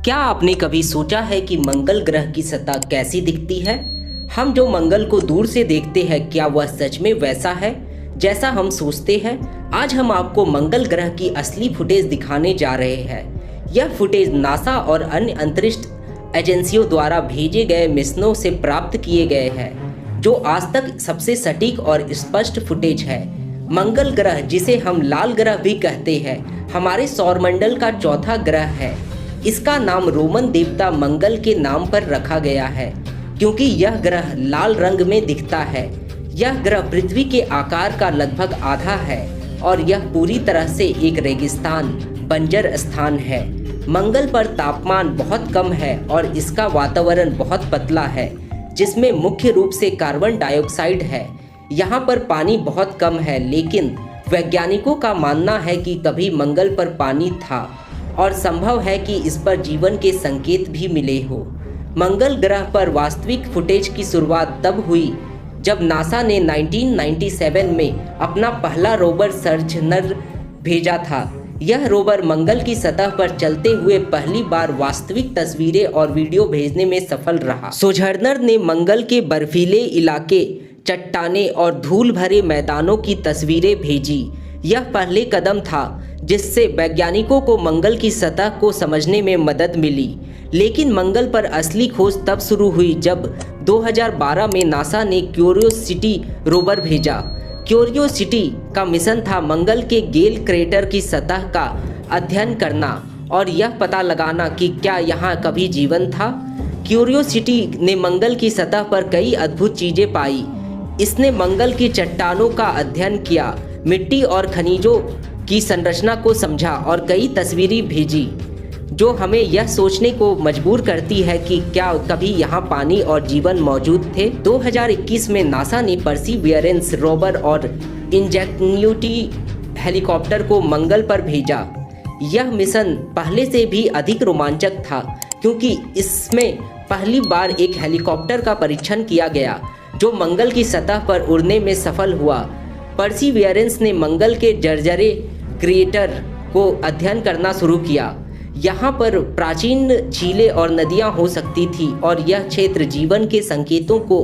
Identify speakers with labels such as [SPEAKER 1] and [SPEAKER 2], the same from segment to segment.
[SPEAKER 1] क्या आपने कभी सोचा है कि मंगल ग्रह की सतह कैसी दिखती है? हम जो मंगल को दूर से देखते हैं, क्या वह सच में वैसा है जैसा हम सोचते हैं? आज हम आपको मंगल ग्रह की असली फुटेज दिखाने जा रहे हैं। यह फुटेज नासा और अन्य अंतरिक्ष एजेंसियों द्वारा भेजे गए मिशनों से प्राप्त किए गए हैं, जो आज तक सबसे सटीक और स्पष्ट फुटेज है। मंगल ग्रह, जिसे हम लाल ग्रह भी कहते हैं, हमारे सौरमंडल का चौथा ग्रह है। इसका नाम रोमन देवता मंगल के नाम पर रखा गया है, क्योंकि यह ग्रह लाल रंग में दिखता है। यह ग्रह पृथ्वी के आकार का लगभग आधा है और यह पूरी तरह से एक रेगिस्तान, बंजर स्थान है। मंगल पर तापमान बहुत कम है और इसका वातावरण बहुत पतला है, जिसमें मुख्य रूप से कार्बन डाइऑक्साइड है। यहाँ पर पानी बहुत कम है, लेकिन वैज्ञानिकों का मानना है कि कभी मंगल पर पानी था और संभव है कि इस पर जीवन के संकेत भी मिले हो। मंगल ग्रह पर वास्तविक फुटेज की शुरुआत तब हुई जब नासा ने 1997 में अपना पहला रोवर सोजर्नर भेजा था। यह रोवर मंगल की सतह पर चलते हुए पहली बार वास्तविक तस्वीरें और वीडियो भेजने में सफल रहा। सोजर्नर ने मंगल के बर्फीले इलाके, चट्टानें और धूल भरे मैदानों की तस्वीरें भेजी। यह पहले कदम था जिससे वैज्ञानिकों को मंगल की सतह को समझने में मदद मिली। लेकिन मंगल पर असली खोज तब शुरू हुई जब 2012 में नासा ने क्यूरियोसिटी रोवर भेजा। क्यूरियोसिटी का मिशन था मंगल के गेल क्रेटर की सतह का अध्ययन करना और यह पता लगाना कि क्या यहाँ कभी जीवन था। क्यूरियोसिटी ने मंगल की सतह पर कई अद्भुत चीज़ें पाई। इसने मंगल की चट्टानों का अध्ययन किया, मिट्टी और खनिजों की संरचना को समझा और कई तस्वीरें भेजी, जो हमें यह सोचने को मजबूर करती है कि क्या कभी यहाँ पानी और जीवन मौजूद थे। 2021 में नासा ने परसिवियरेंस रोवर और इंजेन्युटी हेलीकॉप्टर को मंगल पर भेजा। यह मिशन पहले से भी अधिक रोमांचक था, क्योंकि इसमें पहली बार एक हेलीकॉप्टर का परीक्षण किया गया जो मंगल की सतह पर उड़ने में सफल हुआ। परसिवियरेंस ने मंगल के जर्जरे क्रेटर को अध्ययन करना शुरू किया। यहाँ पर प्राचीन झीलें और नदियाँ हो सकती थी और यह क्षेत्र जीवन के संकेतों को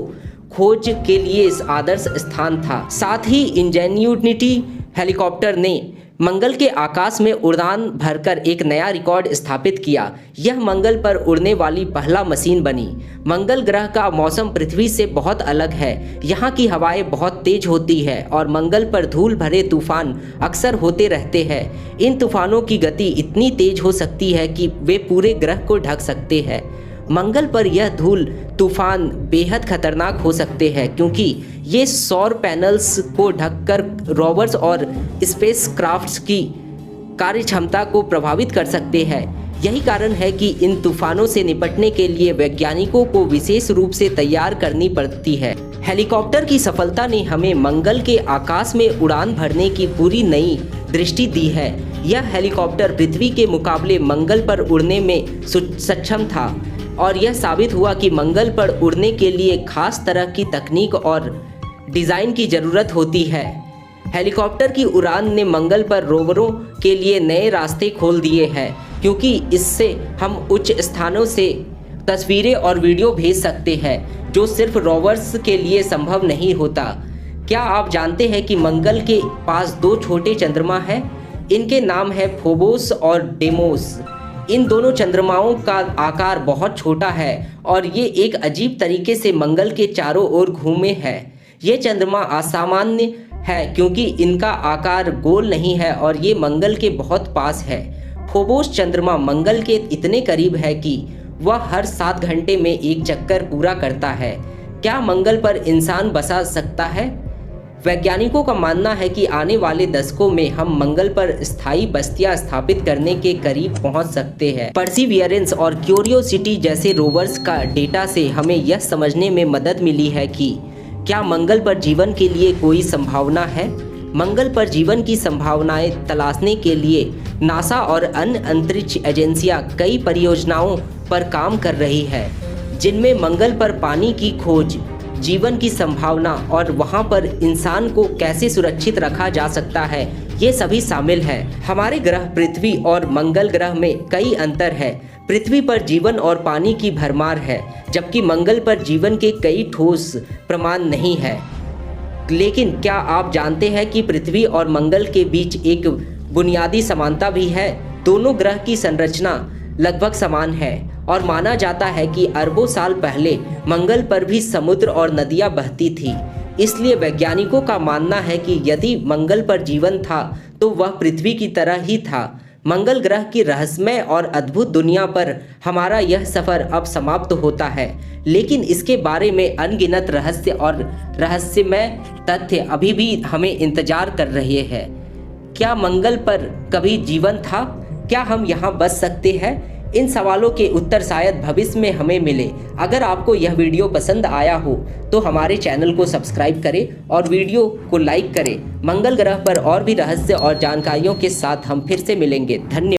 [SPEAKER 1] खोज के लिए इस आदर्श स्थान था। साथ ही इंजेन्युटी हेलीकॉप्टर ने मंगल के आकाश में उड़ान भरकर एक नया रिकॉर्ड स्थापित किया। यह मंगल पर उड़ने वाली पहला मशीन बनी। मंगल ग्रह का मौसम पृथ्वी से बहुत अलग है। यहाँ की हवाएं बहुत तेज होती है और मंगल पर धूल भरे तूफान अक्सर होते रहते हैं। इन तूफानों की गति इतनी तेज हो सकती है कि वे पूरे ग्रह को ढक सकते हैं। मंगल पर यह धूल तूफान बेहद खतरनाक हो सकते हैं, क्योंकि ये सौर पैनल्स को ढककर रोवर्स और स्पेसक्राफ्ट्स की कार्यक्षमता को प्रभावित कर सकते हैं। यही कारण है कि इन तूफानों से निपटने के लिए वैज्ञानिकों को विशेष रूप से तैयार करनी पड़ती है। हेलीकॉप्टर की सफलता ने हमें मंगल के आकाश में उड़ान भरने की पूरी नई दृष्टि दी है। यह हेलीकॉप्टर पृथ्वी के मुकाबले मंगल पर उड़ने में सक्षम था और यह साबित हुआ कि मंगल पर उड़ने के लिए खास तरह की तकनीक और डिज़ाइन की ज़रूरत होती है। हेलीकॉप्टर की उड़ान ने मंगल पर रोवरों के लिए नए रास्ते खोल दिए हैं, क्योंकि इससे हम उच्च स्थानों से तस्वीरें और वीडियो भेज सकते हैं, जो सिर्फ रोवर्स के लिए संभव नहीं होता। क्या आप जानते हैं कि मंगल के पास 2 छोटे चंद्रमा हैं? इनके नाम है फोबोस और डेमोस। इन दोनों चंद्रमाओं का आकार बहुत छोटा है और ये एक अजीब तरीके से मंगल के चारों ओर घूमे हैं। ये चंद्रमा असामान्य है क्योंकि इनका आकार गोल नहीं है और ये मंगल के बहुत पास है। फोबोस चंद्रमा मंगल के इतने करीब है कि वह हर 7 घंटे में एक चक्कर पूरा करता है। क्या मंगल पर इंसान बसा सकता है? वैज्ञानिकों का मानना है कि आने वाले दशकों में हम मंगल पर स्थायी बस्तियां स्थापित करने के करीब पहुंच सकते हैं। परसिवियरेंस और क्यूरियोसिटी जैसे रोवर्स का डेटा से हमें यह समझने में मदद मिली है कि क्या मंगल पर जीवन के लिए कोई संभावना है। मंगल पर जीवन की संभावनाएं तलाशने के लिए नासा और अन्य अंतरिक्ष एजेंसियां कई परियोजनाओं पर काम कर रही है, जिनमें मंगल पर पानी की खोज, जीवन की संभावना और वहां पर इंसान को कैसे सुरक्षित रखा जा सकता है, ये सभी शामिल हैं। हमारे ग्रह पृथ्वी और मंगल ग्रह में कई अंतर है। पृथ्वी पर जीवन और पानी की भरमार है, जबकि मंगल पर जीवन के कई ठोस प्रमाण नहीं है। लेकिन क्या आप जानते हैं कि पृथ्वी और मंगल के बीच एक बुनियादी समानता भी है? दोनों ग्रह की संरचना लगभग समान है और माना जाता है कि अरबों साल पहले मंगल पर भी समुद्र और नदियां बहती थी। इसलिए वैज्ञानिकों का मानना है कि यदि मंगल पर जीवन था तो वह पृथ्वी की तरह ही था। मंगल ग्रह की रहस्यमय और अद्भुत दुनिया पर हमारा यह सफ़र अब समाप्त होता है, लेकिन इसके बारे में अनगिनत रहस्य और रहस्यमय तथ्य अभी भी हमें इंतजार कर रहे हैं। क्या मंगल पर कभी जीवन था? क्या हम यहाँ बच सकते हैं? इन सवालों के उत्तर शायद भविष्य में हमें मिले। अगर आपको यह वीडियो पसंद आया हो तो हमारे चैनल को सब्सक्राइब करें और वीडियो को लाइक करें। मंगल ग्रह पर और भी रहस्य और जानकारियों के साथ हम फिर से मिलेंगे। धन्यवाद।